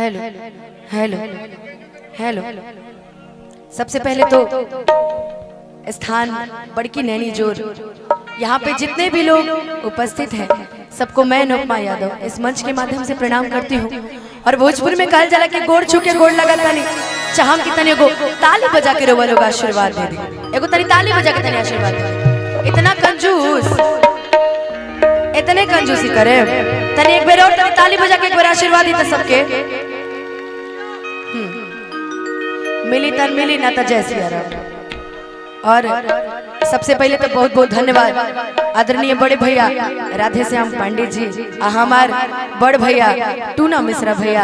Hello hello hello. सबसे पहले तो स्थान बड़की नैनी जोर, यहाँ पे जितने भी लोग उपस्थित हैं सबको मैं नोपमा यादव इस मंच के माध्यम से प्रणाम करती हूँ। और भोजपुर में कहल जाला कि गोड़ छू के गोड़ लगा तनी चाहम की तनी एगो ताली बजा के रोवा लोग आशीर्वाद दे दी, एगो तनी ताली बजा के तनी आशीर्वाद दे। इतना कंजूस, इतने कंजूसी करे तनी एक बार और तनी ताली बजा के एक बार आशीर्वाद दी तो सबके मिली तन मिली ना तो जय सिया राम। और सबसे पहले तो बहुत बहुत धन्यवाद आदरणीय बड़े भैया राधे श्याम पांडे जी, हमार बड़ भैया टूना मिश्रा भैया,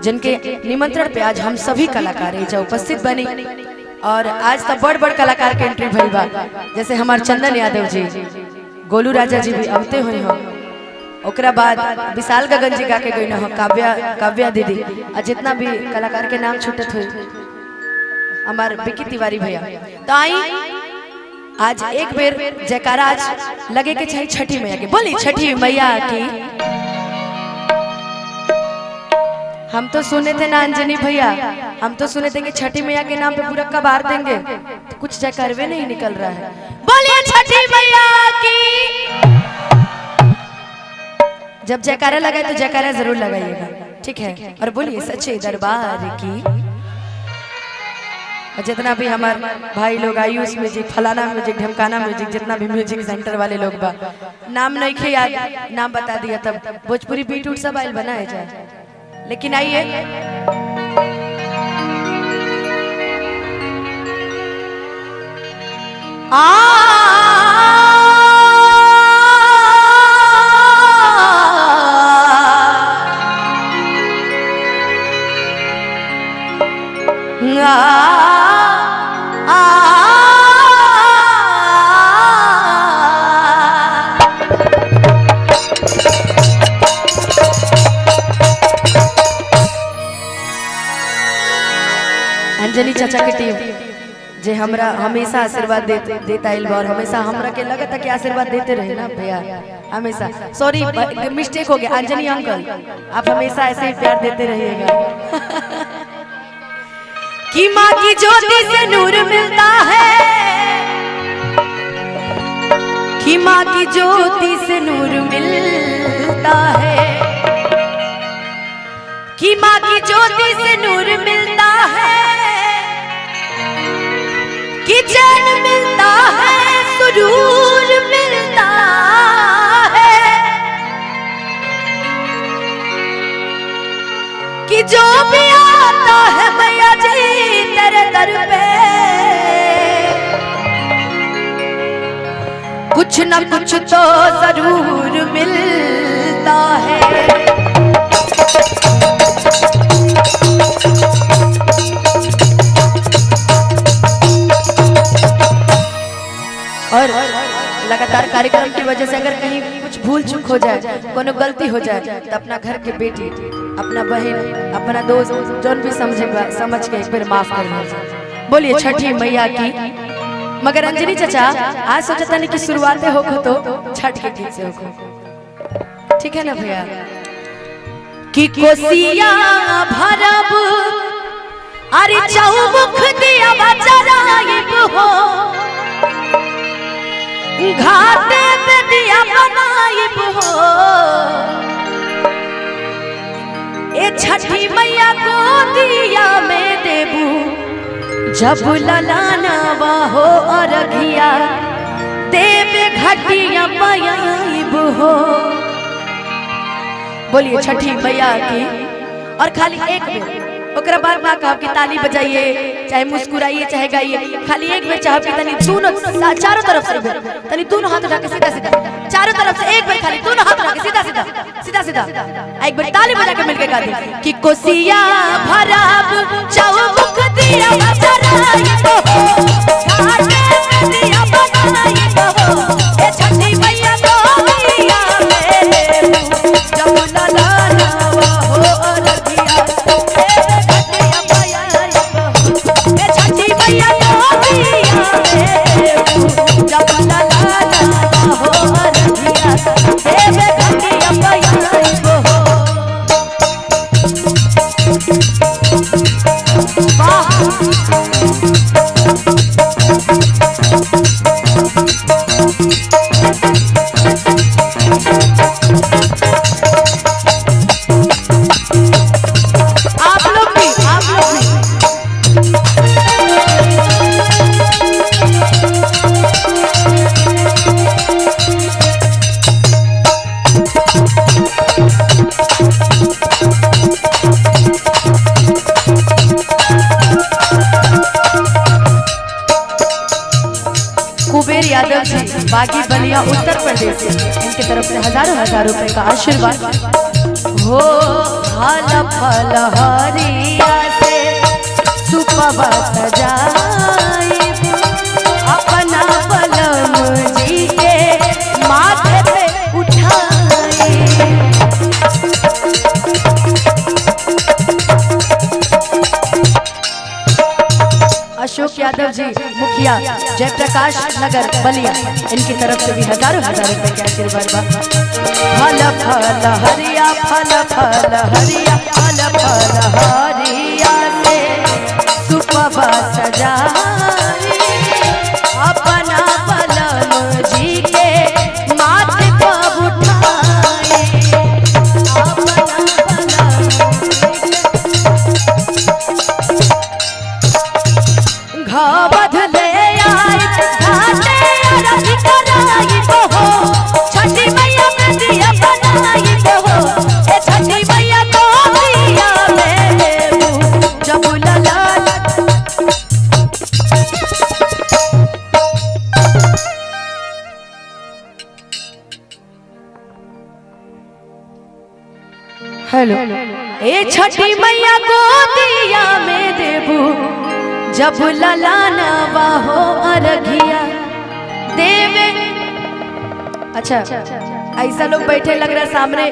जिनके निमंत्रण पे आज हम सभी कलाकार जो उपस्थित बनी। और आज तो बड़ बड़ कलाकार के एंट्री भइल बा, जैसे हमार चंदन यादव जी, गोलू राजा जी भी अवते हुए हो, ओकरा बाद विशाल गगन जी गा के गई हो, काव्या दीदी, और जितना भी कलाकार के नाम छूटत हुई, हमार विकी तिवारी भैया। तो आई आज एक बेर जयकारा आज लगे के चाहिए छठी मैया के, बोली छठी मैया की। हम तो सुने थे ना अंजनी भैया, हम तो सुने थे कि छठी मैया के नाम पे पूरा कबार देंगे, तो कुछ जयकारवे नहीं निकल रहा है। बोलिए छठी मैया की। जब जयकारा लगाए तो जयकारा जरूर लगाइएगा, ठीक है। और बोलिए सच्चे दरबार की। और जितना भी हमारे भाई लोग आयुष म्यूजिक, फलाना म्यूजिक, ढमकाना म्यूजिक, जितना भी म्यूजिक सेंटर वाले लोग बा, नाम नहीं खे याद, नाम बता दिया तब भोजपुरी बीट उट सब आयल बनाए जाए। लेकिन आइए अंजनी चाचा की टीम जे हमरा हमेशा आशीर्वाद देता आइल बा, और हमेशा हमरा के लगता कि आशीर्वाद देते रहे ना भैया हमेशा। सॉरी मिस्टेक हो गया, अंजनी अंकल आप हमेशा ऐसे ही प्यार देते रहिएगा। कि माँ की ज्योति से नूर मिलता है, कि माँ की ज्योति से नूर मिलता है, कि माँ की ज्योति से नूर मिलता है, कि चैन मिलता है, सुरूर मिलता है, कि जो भी आता है मैया जी तेरे दर पे कुछ न कुछ तो जरूर मिलता है। और लगातार कार्यक्रम की वजह से अगर कहीं कुछ भूल चूक हो जाए, कोनो गलती हो जाए, तो अपना घर के बेटी, अपना बहन, अपना दोस्त जौन भी समझ के एक बार माफ कर दीजिए। बोलिए छठी मैया की। मगर अंजनी चाचा आज सोचा नहीं कि शुरुआतें हो तो छठ के गीत से हो, ठीक है ना भैया। कि कोसिया भरब अरे चौमुख दिया बचराइब हो, घाटे पे दिया बनाइब हो, ए छठी मैया को दिया में देबू जब ललाना हो, अरघिया देवे घटिया पाइब हो। बोलिए छठी मैया की। और खाली एक बेर ओकरा बाद ना कहब कि ताली बजाइए, चाहे मुस्कुराइए, चाहे गाइए, खाली एक बेर चाहब कि तनी दोनों चारों तरफ से तनी दोनों हाथ उठा के सीधा सीधा चारों तरफ से एक बार खाली दोनों हाथ उठा के सीधा सीधा सीधा सीधा एक बार ताली बजा के मिलके गा दे कि कोसिया भरब चौमुख दिया बचराइब हो, घाटे पे दिया बनाइब हो, ए छठी मैया को दिया में देबू जब ललाना हो, अरघिया देवे घटिया पाइब हो, ए छठी मैया को दिया में देबू जब ललाना हो, अरघिया देवे घटिया पाइब हो। कुबेर यादव जी बागी बलिया उत्तर प्रदेश से, इनकी तरफ से हजारों रुपए का आशीर्वाद। हो फल फल हरिया से सुपवा सजाई अपना बलम जी के माथे पे उठाई। अशोक यादव जी मुखिया जयप्रकाश नगर बलिया, इनकी तरफ से भी हजारों रुपए के आशीर्वाद। फल फल हरिया फल फल हरिया फल फल हरिया से सुपवा सजाई अपना बलम जी के माथे पर उठाई। अपना बलम घावध ले आई घाटे अरब कराई बहो छठी मैया में दिया बनाई बहो ए छठी मैया को दिया में देबू जब लला। हेलो ए छठी मैया को दिया में देबू जब ललाना बाहो अरघिया देवे। अच्छा ऐसा लोग बैठे लग रहा है सामने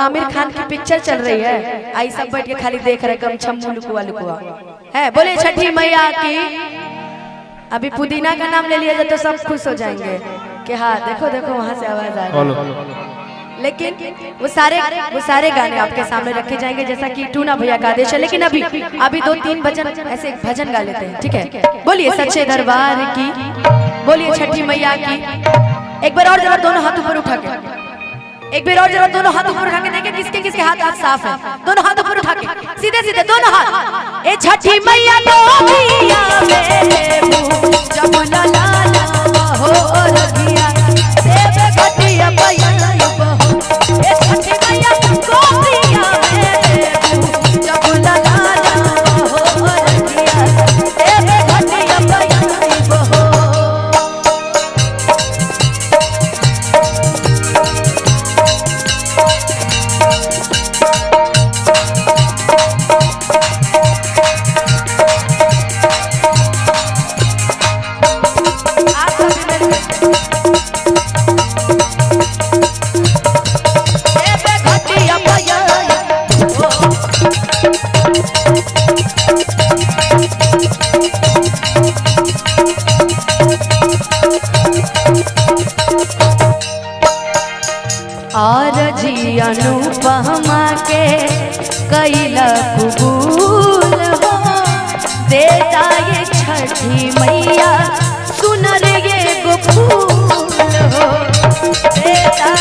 आमिर खान की पिक्चर चल रही है, आई सब बैठ के खाली देख रहे कम छम्मू लुकुआ लुकुआ है। बोले छठी मैया की। अभी पुदीना का नाम ले लिया जाए तो सब खुश हो जाएंगे कि हाँ देखो देखो वहां से आवाज आ रही। लेकिन वो सारे गाने आपके सामने रखे जाएंगे जैसा कि टूना भैया का आदेश है। लेकिन अभी 2-3 भजन ऐसे भजन गा लेते हैं, ठीक है। बोलिए सच्चे दरबार की, बोलिए छठी मैया की। एक बार और जरा दोनों हाथ ऊपर उठा के, एक बार और जरा दोनों हाथ ऊपर उठा के देखें किसके किसके हाथ आज साफ है। दोनों हाथ ऊपर उठा के सीधे सीधे दोनों हाथ। ए छठी मैया को दिया में जब ललाना हो रघिया देवे घटिया पैया बहो। ए छठी मैया को दिया में जब ललाना हो रघिया देवे घटिया पैया बहो। और जी अनुपमा के कैला कबूल हो देता ये छठी मैया सुनर ये गो फूल हो देता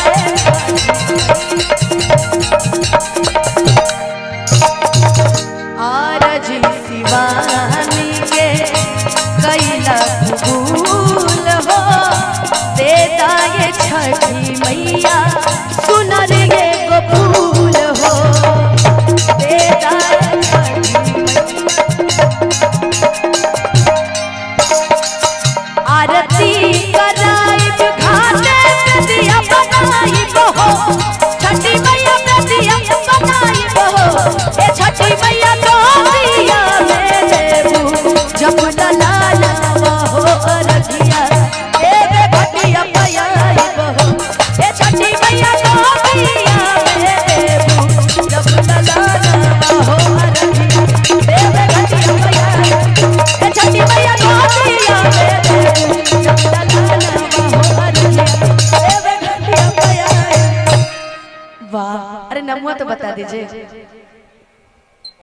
और जी शिवानी के कैला कबूल हो देता ये छठी